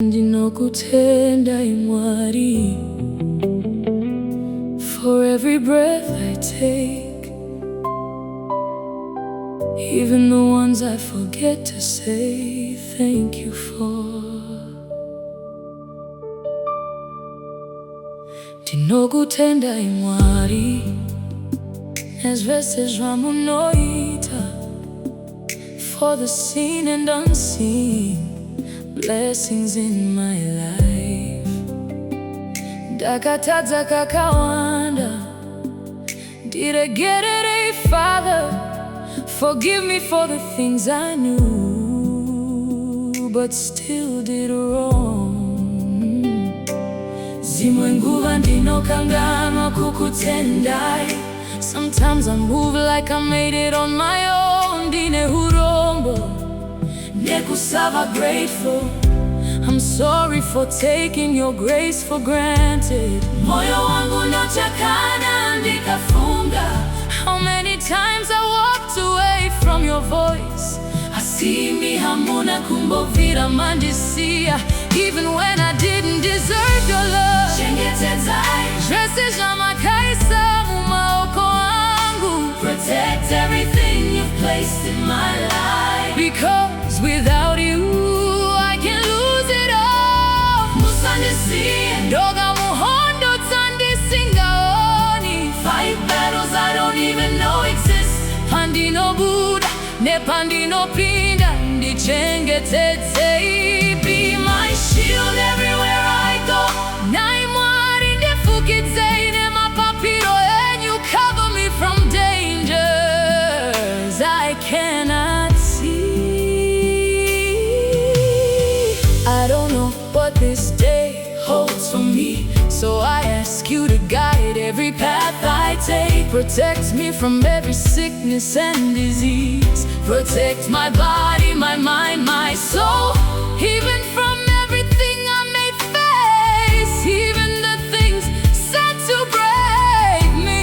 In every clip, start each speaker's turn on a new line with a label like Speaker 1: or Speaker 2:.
Speaker 1: Ndinokutendai Mwari, for every breath I take, even the ones I forget to say thank you for. Ndinokutendai Mwari, zvese zvamunoita, for the seen and unseen blessings in my life. Ndakatadza kakawanda, did I get it, Father? Forgive me for the things I knew but still did wrong. Zimwe nguva ndinokanganwa kukutendai. Sometimes I move like I made it on my own. Ndine hurombo nekusava grateful. I'm sorry for taking your grace for granted. Moyo wangu nochakana ndikafunga. How many times I walked away from your voice. Asimi hamuna kumbovira mandisiye, even when I didn't deserve your love. Chengetedzai, zvese zvamakaisa mumaoko angu. Protect everything you've placed in my life, because without you I can lose it all. Musandisiye, ndoga, muhondo, dzandisingaoni. Fight battles I don't even know exist. Pandinobuda nepandinopinda, Chengetedzai, be my shield everywhere I go. Nai Mwari ndifukidze nemapapiro, and you cover me from dangers I cannot see. I don't know what this day holds for me, so I ask you to guide every path I take. Protect me from every sickness and disease. Protect my body, my mind, my soul, even from everything I may face, even the things set to break me.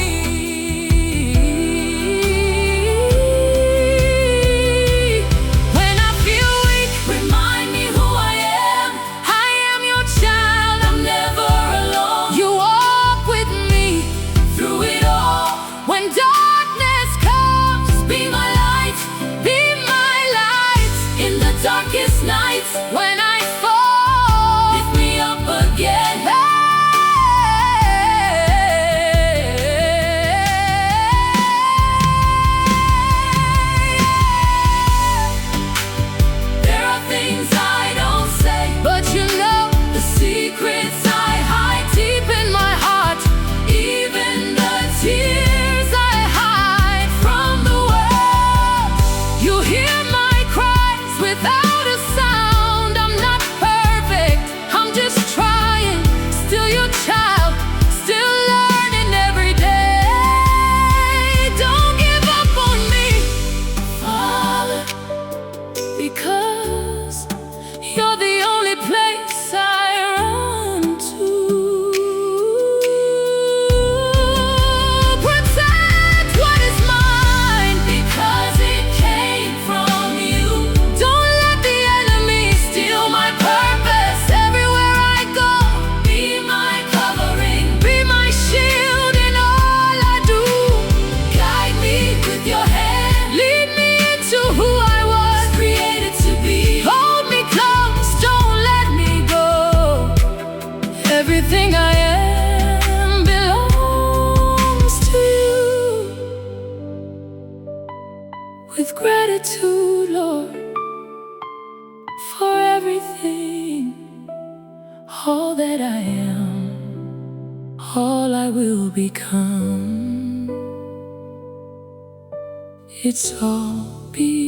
Speaker 1: When I feel weak, remind me who I am. I am your child, I'm never alone. You walk with me through it all. When darkness comes, be my light, be my light in the darkest nights. When I fall, lift me up again. There are things I don't say, but you know the secrets I hide deep in my heart. Even the tears I hide from the world. You hear my cries without a sound. I'm not perfect, I'm just trying. Still your child, still learning every day. Don't give up on me, Father, because you're the only place I run to. Protect what is mine, because it came from you. Don't let the enemy steal my purpose. Everywhere I go, be my covering, be my shield in all I do. Guide me with your hand, lead me into who I was created to be. Hold me close, don't let me go. Everything I am belongs to you. With gratitude, Lord, for everything, all that I am, all I will become. It's all because